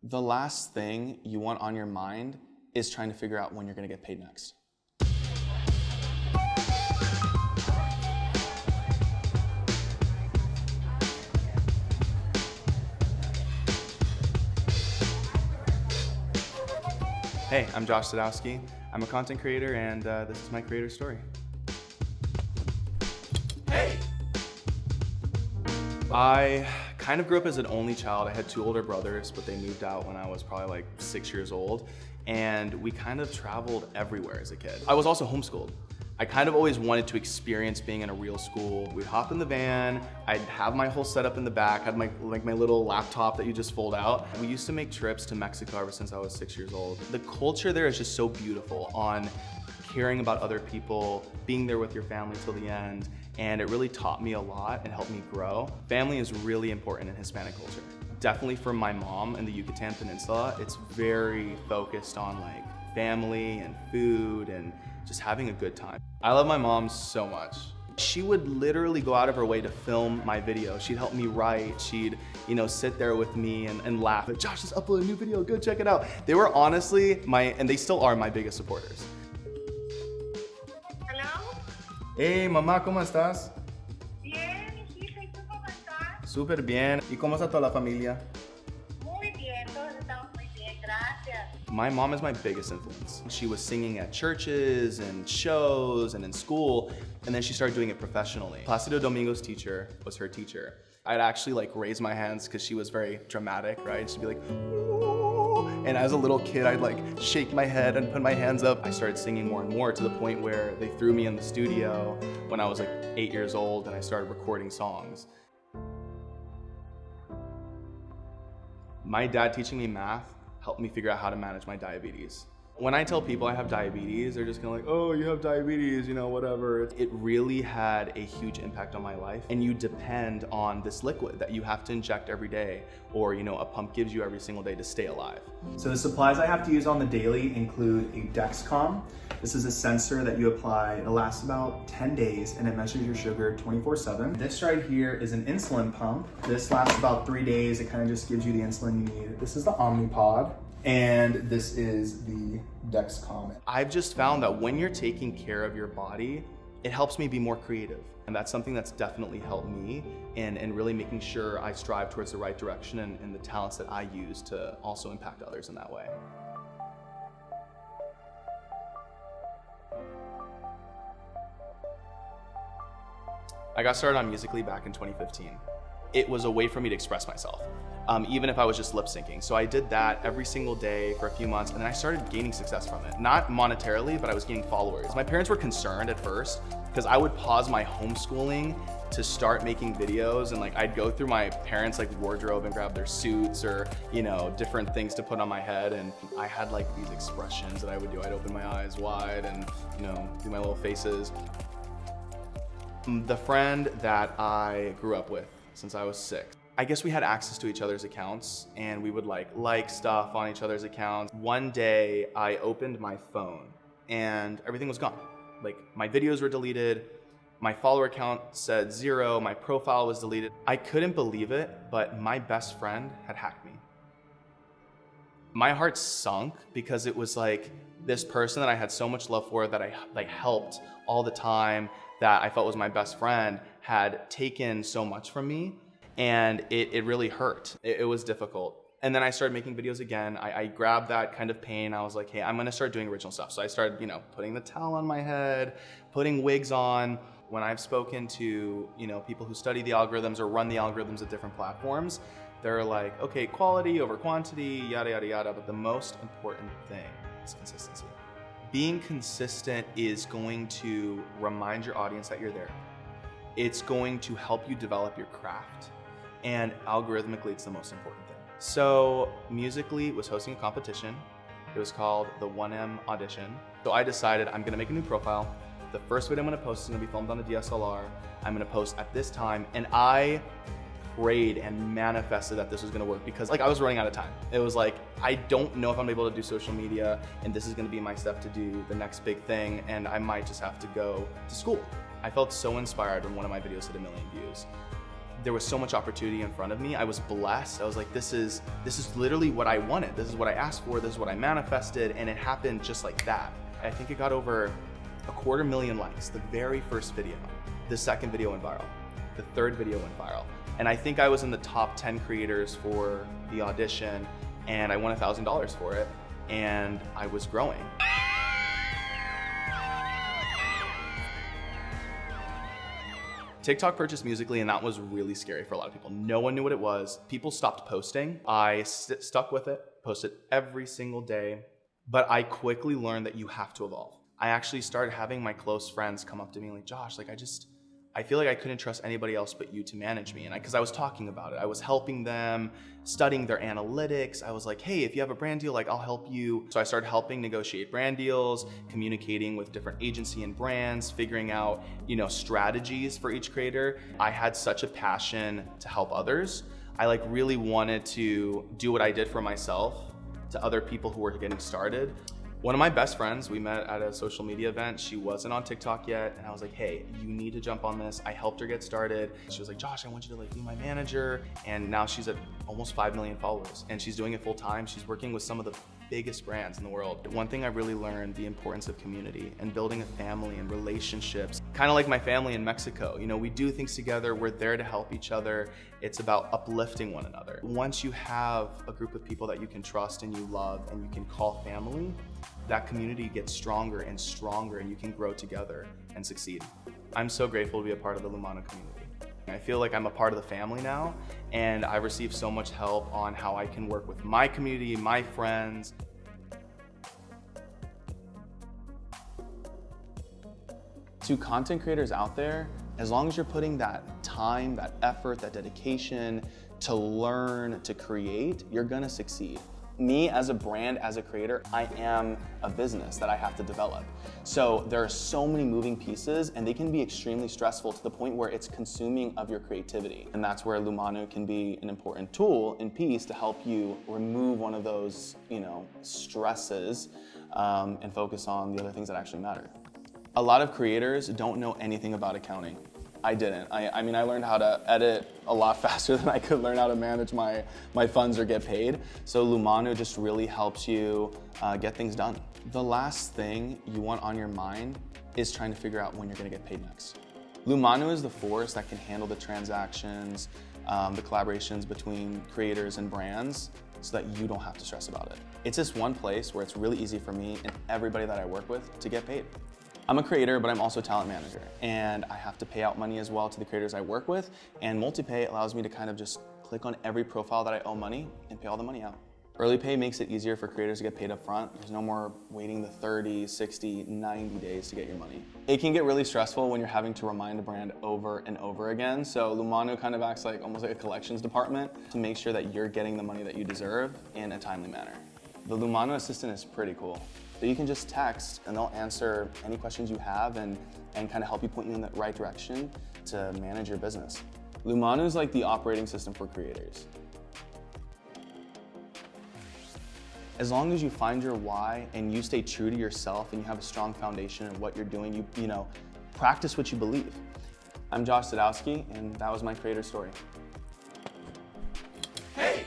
The last thing you want on your mind is trying to figure out when you're gonna get paid next. Hey, I'm Josh Sadowski. I'm a content creator, and this is my creator story. Hey! I kind of grew up as an only child. I had two older brothers, but they moved out when I was probably like 6 years old, and we kind of traveled everywhere as a kid. I was also homeschooled. I kind of always wanted to experience being in a real school. We'd hop in the van, I'd have my whole setup in the back, had my little laptop that you just fold out. We used to make trips to Mexico ever since I was 6 years old. The culture there is just so beautiful on caring about other people, being there with your family till the end, and it really taught me a lot and helped me grow. Family is really important in Hispanic culture. Definitely for my mom in the Yucatan Peninsula, it's very focused on like family and food and just having a good time. I love my mom so much. She would literally go out of her way to film my video. She'd help me write. She'd, sit there with me and laugh. Like, Josh just uploaded a new video, go check it out. They were honestly and they still are my biggest supporters. Hello? Hey, mamá, ¿cómo estás? Bien, hijita, ¿y tú cómo estás? Súper bien. ¿Y cómo está toda la familia? Muy bien, todos estamos muy bien, gracias. My mom is my biggest influence. She was singing at churches and shows and in school, and then she started doing it professionally. Placido Domingo's teacher was her teacher. I'd actually raise my hands because she was very dramatic, right? She'd be like, ooh. And as a little kid, I'd shake my head and put my hands up. I started singing more and more to the point where they threw me in the studio when I was 8 years old and I started recording songs. My dad teaching me math helped me figure out how to manage my diabetes. When I tell people I have diabetes, they're just kind of like, oh, you have diabetes, whatever. It really had a huge impact on my life. And you depend on this liquid that you have to inject every day, or a pump gives you every single day to stay alive. So the supplies I have to use on the daily include a Dexcom. This is a sensor that you apply. It lasts about 10 days and it measures your sugar 24/7. This right here is an insulin pump. This lasts about 3 days. It kind of just gives you the insulin you need. This is the Omnipod. And this is the Dexcom. I've just found that when you're taking care of your body, it helps me be more creative. And that's something that's definitely helped me in really making sure I strive towards the right direction and the talents that I use to also impact others in that way. I got started on Musical.ly back in 2015. It was a way for me to express myself, even if I was just lip syncing. So I did that every single day for a few months, and then I started gaining success from it. Not monetarily, but I was gaining followers. My parents were concerned at first because I would pause my homeschooling to start making videos, and I'd go through my parents' wardrobe and grab their suits or different things to put on my head, and I had these expressions that I would do. I'd open my eyes wide and do my little faces. The friend that I grew up with since I was 6. I guess we had access to each other's accounts and we would like stuff on each other's accounts. One day I opened my phone and everything was gone. My videos were deleted, my follower count said 0, my profile was deleted. I couldn't believe it, but my best friend had hacked me. My heart sunk because it was this person that I had so much love for, that I helped all the time, that I felt was my best friend, had taken so much from me, and it really hurt. It was difficult. And then I started making videos again. I grabbed that kind of pain. I was like, hey, I'm gonna start doing original stuff. So I started, putting the towel on my head, putting wigs on. When I've spoken to, people who study the algorithms or run the algorithms at different platforms, they're like, okay, quality over quantity, yada, yada, yada. But the most important thing is consistency. Being consistent is going to remind your audience that you're there. It's going to help you develop your craft. And algorithmically, it's the most important thing. So Musical.ly was hosting a competition. It was called the 1M Audition. So I decided I'm gonna make a new profile. The first video I'm gonna post is gonna be filmed on a DSLR. I'm gonna post at this time. And I prayed and manifested that this was gonna work because I was running out of time. It was I don't know if I'm able to do social media, and this is gonna be my step to do the next big thing, and I might just have to go to school. I felt so inspired when one of my videos hit 1 million views. there was so much opportunity in front of me. I was blessed. I was like, this is literally what I wanted. This is what I asked for. This is what I manifested. And it happened just like that. I think it got over 250,000 likes, the very first video. The second video went viral. The third video went viral. And I think I was in the top 10 creators for the audition, and I won $1,000 for it, and I was growing. TikTok purchased Musical.ly, and that was really scary for a lot of people. No one knew what it was. People stopped posting. I stuck with it, posted every single day, but I quickly learned that you have to evolve. I actually started having my close friends come up to me like, Josh, like I feel like I couldn't trust anybody else but you to manage me. And because I was talking about it, I was helping them, studying their analytics. I was like, hey, if you have a brand deal, like I'll help you. So I started helping negotiate brand deals, communicating with different agency and brands, figuring out, strategies for each creator. I had such a passion to help others. I like really wanted to do what I did for myself to other people who were getting started. One of my best friends, we met at a social media event. She wasn't on TikTok yet. And I was like, hey, you need to jump on this. I helped her get started. She was like, Josh, I want you to be my manager. And now she's at almost 5 million followers and she's doing it full time. She's working with some of the biggest brands in the world. One thing I really learned, the importance of community and building a family and relationships. Kind of like my family in Mexico. We do things together. We're there to help each other. It's about uplifting one another. Once you have a group of people that you can trust and you love and you can call family, that community gets stronger and stronger and you can grow together and succeed. I'm so grateful to be a part of the Lumanu community. I feel like I'm a part of the family now, and I've received so much help on how I can work with my community, my friends. To content creators out there, as long as you're putting that time, that effort, that dedication to learn, to create, you're gonna succeed. Me as a brand, as a creator, I am a business that I have to develop. So there are so many moving pieces and they can be extremely stressful to the point where it's consuming of your creativity. And that's where Lumanu can be an important tool and piece to help you remove one of those, stresses and focus on the other things that actually matter. A lot of creators don't know anything about accounting. I didn't. I mean, I learned how to edit a lot faster than I could learn how to manage my funds or get paid. So Lumanu just really helps you get things done. The last thing you want on your mind is trying to figure out when you're gonna get paid next. Lumanu is the force that can handle the transactions, the collaborations between creators and brands so that you don't have to stress about it. It's just one place where it's really easy for me and everybody that I work with to get paid. I'm a creator, but I'm also a talent manager, and I have to pay out money as well to the creators I work with, and multi-pay allows me to kind of just click on every profile that I owe money and pay all the money out. Early pay makes it easier for creators to get paid up front. There's no more waiting the 30, 60, 90 days to get your money. It can get really stressful when you're having to remind a brand over and over again, so Lumanu kind of acts like almost like a collections department to make sure that you're getting the money that you deserve in a timely manner. The Lumanu assistant is pretty cool. So you can just text and they'll answer any questions you have and kind of help you point you in the right direction to manage your business. Lumanu is like the operating system for creators. As long as you find your why and you stay true to yourself and you have a strong foundation of what you're doing, you practice what you believe. I'm Josh Sadowski, and that was my creator story. Hey!